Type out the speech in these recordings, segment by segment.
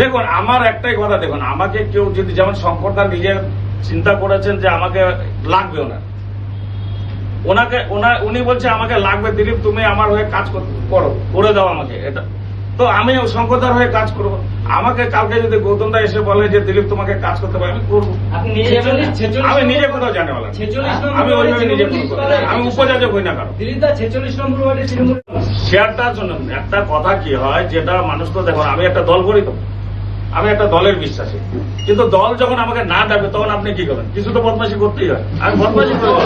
দেখুন আমার একটাই কথা, দেখুন আমাকে কেউ যদি, যেমন শঙ্করদা নিজে চিন্তা করেছেন যে আমাকে লাগবে উনি বলছে আমাকে লাগবে দিলীপ, তুমি আমার হয়ে কাজ করে দাও আমাকে, এটা তো আমি শঙ্করদার হয়ে কাজ করবো। আমাকে কালকে যদি গৌতম দা এসে বলে যে দিলীপ তোমাকে কাজ করতে পারে, আমি করবো। আমি নিজে কোথাও জানি বলেন, আমি ওইভাবে নিজে আমি উপযাচক হই না কারণ শেয়ারটার জন্য একটা কথা কি হয়, যেটা মানুষ তো দেখুন আমি একটা দল করি, তো আমি একটা দলের বিশ্বাসী, কিন্তু দল যখন আমাকে না ডাকবে তখন আপনি কি করবেন? কিছু তো বদমাশি করতেই হয়, আমি বদমাশি করবো।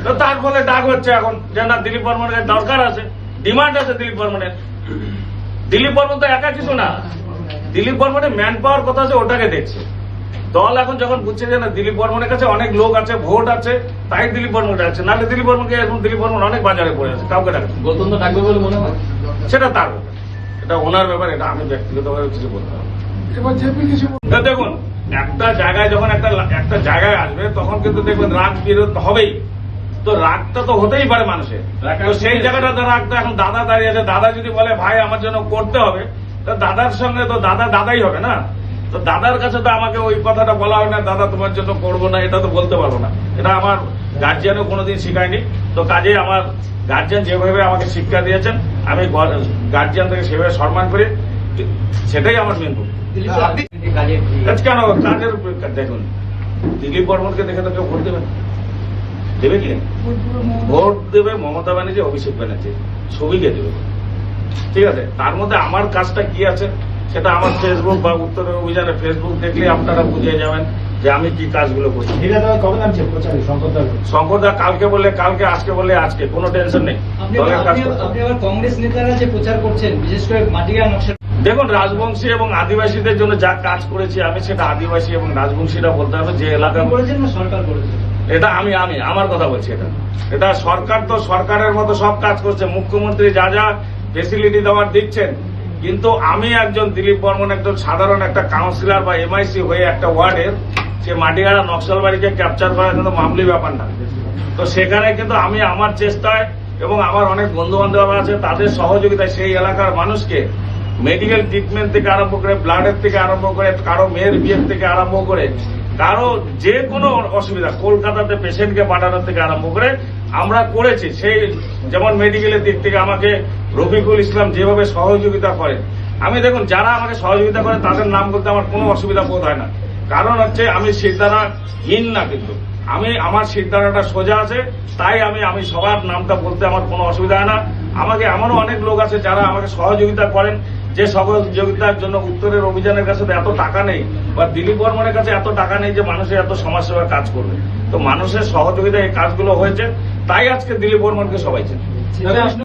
তো তার ফলে ডাক হচ্ছে এখন যে না দিলীপ বর্মনের দরকার আছে, ডিমান্ড আছে দিলীপ বর্মনের। দিলীপ বর্মন তো একা কিছু না, দিলীপ বর্মনের ম্যান পাওয়ার কথা আছে, ওটাকে দেখছে দল। এখন যখন বুঝছে যে না দিলীপ বর্মনের কাছে অনেক লোক আছে, ভোট আছে, তাই দিলীপ বর্মন ডাকছে, নাহলে দিলীপ বর্মনকে এখন দিলীপ বর্মন অনেক বাজারে পড়ে আছে, কাউকে ডাকছে। গৌতম দা ডাকবে বলে মনে হয়? সেটা তার ব্যাপার, এটা ওনার ব্যাপার, এটা আমি ব্যক্তিগতভাবে কিছু বলতে পারবো। দেখুন একটা জায়গায় যখন একটা জায়গায় আসবে তখন কিন্তু দেখবেন রাগ বিরোধ হবেই, তো রাগটা তো হতেই পারে মানুষের। তো সেই জায়গাটাতে রাগটা এখন দাদা দাঁড়িয়ে আছে, দাদা যদি বলে ভাই আমার জন্য করতে হবে, তো দাদার সঙ্গে তো দাদাই হবে না। তো দাদার কাছে তো আমাকে ওই কথাটা বলা হয় না, দাদা তোমার জন্য করবো না, এটা তো বলতে পারবো না, এটা আমার গার্জিয়ানও কোনোদিন শিখায়নি। তো কাজে আমার গার্জিয়ান যেভাবে আমাকে শিক্ষা দিয়েছেন, আমি গার্জিয়ান থেকে সেভাবে সম্মান করি, সেটাই আমার মেন ভূমিকা। কেন কাজের দেখুন দিলীপ বর্মনকে দেখে তো কেউ ভোট দেবে না, দেবে কি? ভোট দেবে মমতা ব্যানার্জি, অভিষেক ব্যানার্জি, ছবিকে দেবে, ঠিক আছে? তার মধ্যে আমার কাজটা কি আছে সেটা আমার ফেসবুক বা উত্তরের অভিযানে ফেসবুক দেখলে আপনারা বুঝে যাবেন যে আমি কি কাজগুলো করছি। শঙ্করদা কালকে বললে কালকে, আজকে বললে আজকে, কোনো টেনশন নেই। কংগ্রেস নেতারা যে প্রচার করছেন বিশেষ করে মাটিয়া নকশা, দেখুন রাজবংশী এবং আদিবাসীদের জন্য যা কাজ করেছি আমি, সেটা আদিবাসী এবং রাজবংশীরা বলতে হবে যে এলাকা করেছেন না সরকার করেছে, এটা আমি আমার কথা বলছি। এটা সরকার তো সরকারের মতো সব কাজ করছে, মুখ্যমন্ত্রী যা যা ফেসিলিটি দেওয়ার দিচ্ছেন, কিন্তু আমি একজন দিলীপ বর্মন একজন সাধারণ একটা কাউন্সিলর বা এমআইসি হয়ে একটা ওয়ার্ডের সে মাটিগাড়া নকশালবাড়িকে ক্যাপচার করা কিন্তু মামুলি ব্যাপার না। তো সেখানে কিন্তু আমি আমার চেষ্টায় এবং আমার অনেক বন্ধু বান্ধব আছে তাদের সহযোগিতায় সেই এলাকার মানুষকে মেডিকেল ট্রিটমেন্ট থেকে আরম্ভ করে, ব্লাডের থেকে আরম্ভ করে, কারো মেয়ের বিয়ের থেকে আরম্ভ করে, কারো যে কোনো অসুবিধা, কলকাতাতে পেশেন্টকে পাঠানোর থেকে আরম্ভ করে আমরা করেছি। সেই যেমন মেডিকেলের দিক থেকে আমাকে রফিকুল ইসলাম যেভাবে সহযোগিতা করে, আমি দেখুন যারা আমাকে সহযোগিতা করে তাদের নাম বলতে আমার কোনো অসুবিধা বোধ হয় না, কারণ হচ্ছে আমি সিদ্ধারা হীন না, কিন্তু আমার সিদ্ধারাটা সোজা আছে, তাই আমি সবার নামটা বলতে আমার কোনো অসুবিধা হয় না। আমাকে এমনও অনেক লোক আছে যারা আমাকে সহযোগিতা করেন, যে সহযোগিতার জন্য উত্তরের অভিযানের কাছে এত টাকা নেই বা দিলীপ বর্মনের কাছে এত টাকা নেই যে মানুষের এত সমাজসেবার কাজ করবে। তো মানুষের সহযোগিতায় এই কাজগুলো হয়েছে, তাই আজকে দিলীপ বর্মনকে সবাই চেনে।